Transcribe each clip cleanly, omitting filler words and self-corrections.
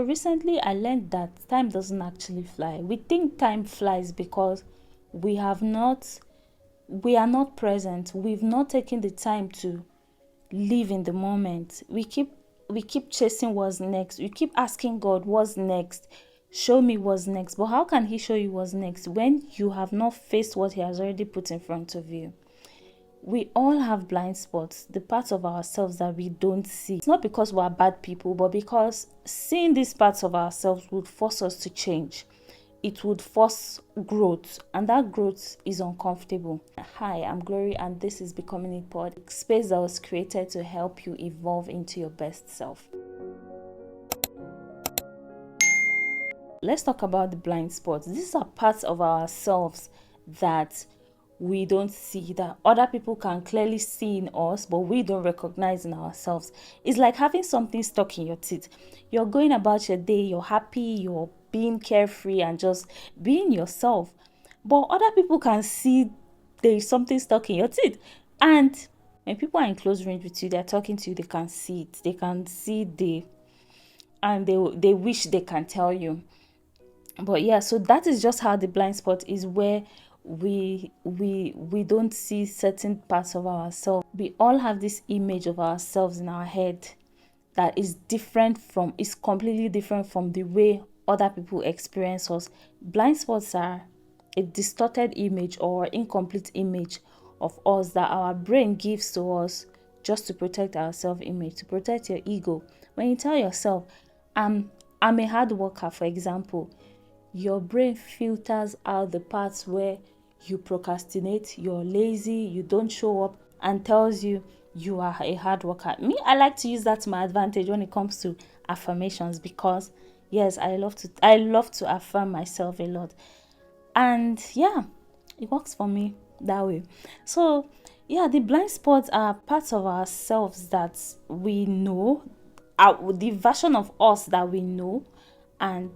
recently I learned that time doesn't actually fly. We think time flies because we are not present. We've not taken the time to live in the moment. We keep chasing what's next. We keep asking God what's next. Show me what's next. But how can he show you what's next when you have not faced what he has already put in front of you? We all have blind spots, the parts of ourselves that we don't see. It's not because we're bad people, but because seeing these parts of ourselves would force us to change. It would force growth, and that growth is uncomfortable. Hi, I'm Glory, and this is Becoming a Pod, a space that was created to help you evolve into your best self. Let's talk about the blind spots. These are parts of ourselves that we don't see, that other people can clearly see in us, but we don't recognize in ourselves. It's like having something stuck in your teeth. You're going about your day, you're happy, you're being carefree and just being yourself. But other people can see there's something stuck in your teeth. And when people are in close range with you, they're talking to you, they can see it. They can see and they wish they can tell you. But yeah, so that is just how the blind spot is, where we don't see certain parts of ourselves. We all have this image of ourselves in our head that is completely different from the way other people experience us. Blind spots are a distorted image or incomplete image of us that our brain gives to us just to protect our self-image, to protect your ego. When you tell yourself, I'm a hard worker, for example, your brain filters out the parts where you procrastinate, you're lazy, you don't show up, and tells you you are a hard worker. Me, I like to use that to my advantage when it comes to affirmations, because yes, I love to affirm myself a lot. And yeah, it works for me that way. So yeah, the blind spots are parts of ourselves that we know, the version of us that we know, and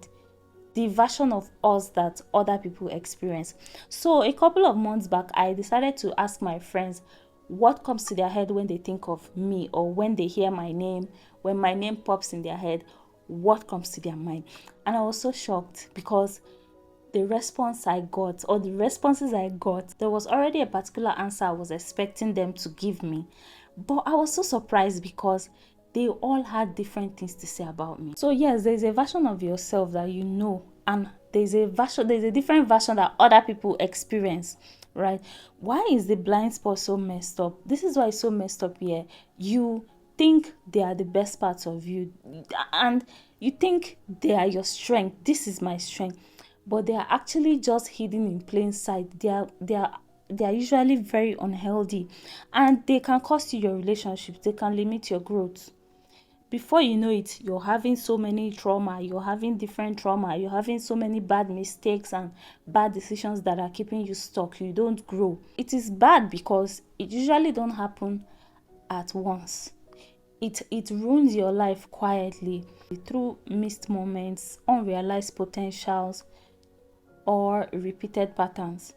the version of us that other people experience. So a couple of months back, I decided to ask my friends what comes to their head when they think of me, or when they hear my name, when my name pops in their head, what comes to their mind. And I was so shocked because the responses I got, there was already a particular answer I was expecting them to give me. But I was so surprised because they all had different things to say about me. So yes, there's a version of yourself that you know, and there's a different version that other people experience, right? Why is the blind spot so messed up? This is why it's so messed up here. You think they are the best parts of you, and you think they are your strength. This is my strength. But they are actually just hidden in plain sight. They are usually very unhealthy, and they can cost you your relationships. They can limit your growth. Before you know it, you're having so many trauma, you're having different trauma, you're having so many bad mistakes and bad decisions that are keeping you stuck. You don't grow. It is bad because it usually don't happen at once. It ruins your life quietly through missed moments, unrealized potentials, or repeated patterns.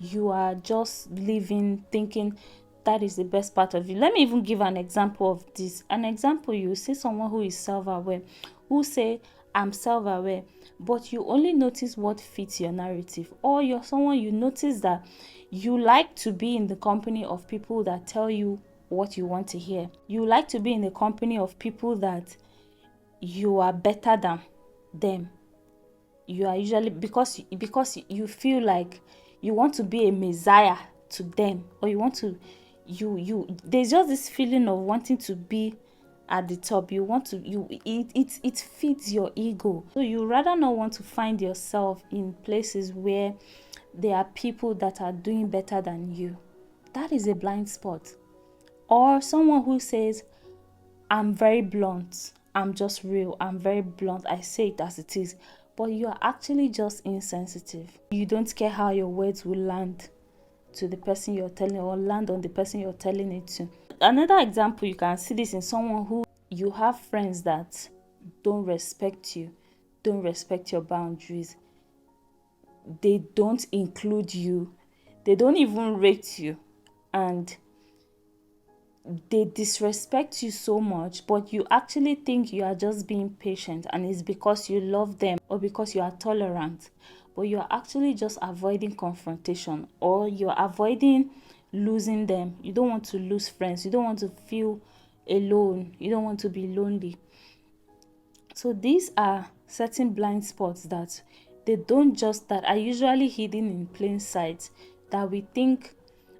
You are just living thinking that is the best part of you. Let me even give an example of this. An example, you see someone who is self-aware, who say, I'm self-aware, but you only notice what fits your narrative. Or you're someone, you notice that you like to be in the company of people that tell you what you want to hear. You like to be in the company of people that you are better than them. You are usually, because you feel like you want to be a messiah to them, or you want to there's just this feeling of wanting to be at the top. You want to it feeds your ego, so you rather not want to find yourself in places where there are people that are doing better than you. That is a blind spot. Or someone who says, I'm very blunt, I'm just real, I'm very blunt, I say it as it is. But you are actually just insensitive. You don't care how your words will land to the person you're telling, or land on the person you're telling it to. Another example, you can see this in someone who, you have friends that don't respect you, don't respect your boundaries. They don't include you. They don't even rate you. And they disrespect you so much, but you actually think you are just being patient and it's because you love them or because you are tolerant, but you are actually just avoiding confrontation, or you're avoiding losing them. You don't want to lose friends, you don't want to feel alone, you don't want to be lonely. So these are certain blind spots that that are usually hidden in plain sight, that we think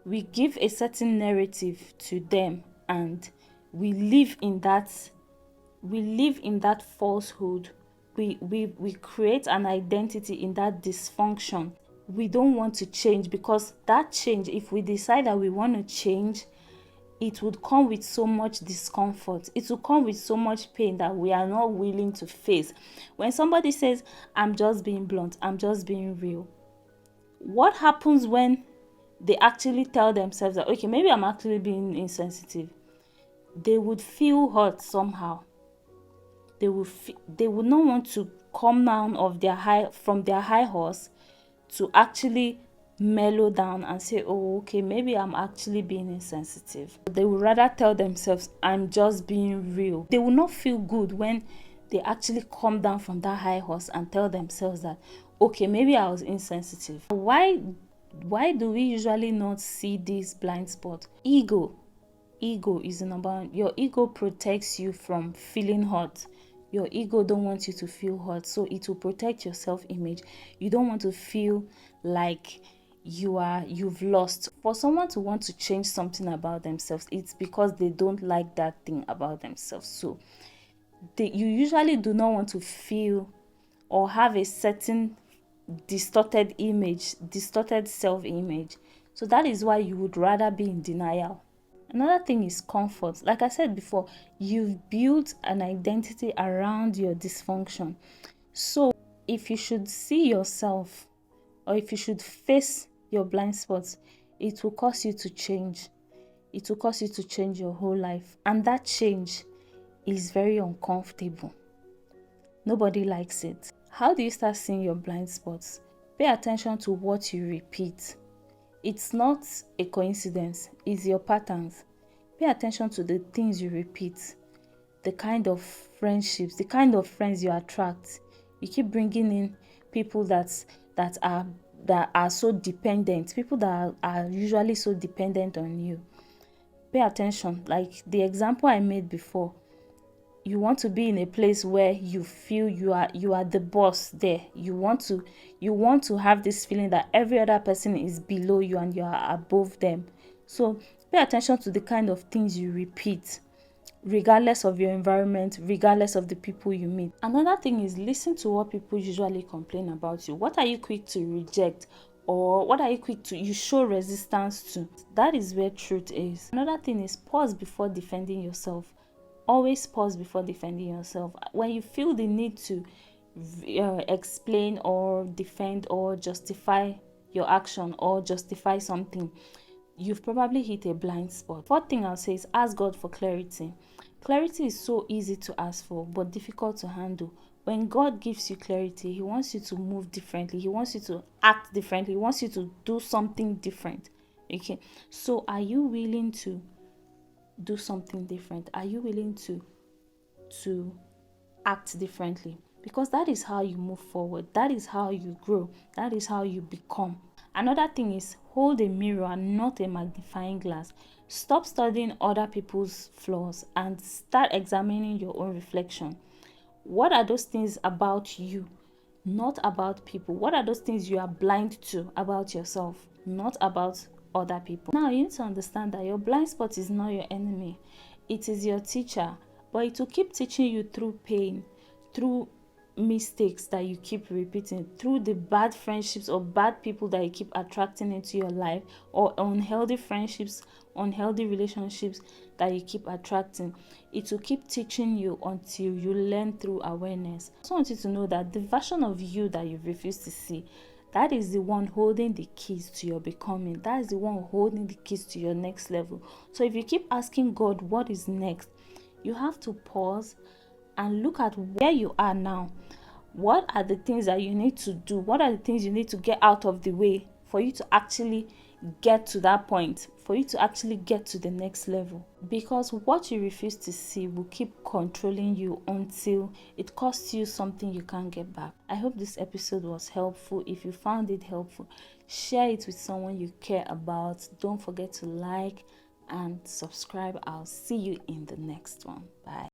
we give a certain narrative to them, and we live in that falsehood. We create an identity in that dysfunction. We don't want to change, because that change, if we decide that we want to change, it would come with so much discomfort. It will come with so much pain that we are not willing to face. When somebody says, I'm just being blunt, I'm just being real, what happens when they actually tell themselves that, okay, maybe I'm actually being insensitive? They would feel hurt somehow. They would not want to come down from their high horse to actually mellow down and say, oh, okay, maybe I'm actually being insensitive. They would rather tell themselves, I'm just being real. They will not feel good when they actually come down from that high horse and tell themselves that, okay, maybe I was insensitive. Why do we usually not see this blind spot? Ego is the number one. Your ego protects you from feeling hurt. Your ego don't want you to feel hurt, so it will protect your self-image. You don't want to feel like you've lost. For someone to want to change something about themselves, it's because they don't like that thing about themselves. So you usually do not want to feel or have a certain distorted self-image. So that is why you would rather be in denial. Another thing is comfort. Like I said before, you've built an identity around your dysfunction. So if you should see yourself, or if you should face your blind spots, it will cause you to change. It will cause you to change your whole life. And that change is very uncomfortable. Nobody likes it. How do you start seeing your blind spots? Pay attention to what you repeat. It's not a coincidence, it's your patterns. Pay attention to the things you repeat, the kind of friendships, the kind of friends you attract. You keep bringing in people that are so dependent, people that are usually so dependent on you. Pay attention. Like the example I made before, you want to be in a place where you feel you are the boss there. You want to have this feeling that every other person is below you and you are above them. So pay attention to the kind of things you repeat, regardless of your environment, regardless of the people you meet. Another thing is, listen to what people usually complain about you. What are you quick to reject, or what are you show resistance to? That is where truth is. Another thing is, pause before defending yourself. Always pause before defending yourself. When you feel the need to explain or defend or justify your action or justify something, you've probably hit a blind spot. Fourth thing I'll say is, ask God for clarity. Clarity is so easy to ask for, but difficult to handle. When God gives you clarity, He wants you to move differently. He wants you to act differently. He wants you to do something different. Okay, so are you willing to do something different? Are you willing to act differently? Because that is how you move forward. That is how you grow. That is how you become. Another thing is, hold a mirror and not a magnifying glass. Stop studying other people's flaws and start examining your own reflection. What are those things about you, not about people? What are those things you are blind to about yourself, not about other people? Now you need to understand that your blind spot is not your enemy. It is your teacher, but it will keep teaching you through pain, through mistakes that you keep repeating, through the bad friendships or bad people that you keep attracting into your life, or unhealthy friendships, unhealthy relationships that you keep attracting. It will keep teaching you until you learn through awareness. I just want you to know that the version of you that you refuse to see, that is the one holding the keys to your becoming. That is the one holding the keys to your next level. So if you keep asking God what is next, you have to pause and look at where you are now. What are the things that you need to do? What are the things you need to get out of the way for you to actually get to that point, for you to actually get to the next level. Because what you refuse to see will keep controlling you until it costs you something you can't get back. I hope this episode was helpful. If you found it helpful, share it with someone you care about. Don't forget to like and subscribe. I'll see you in the next one. Bye.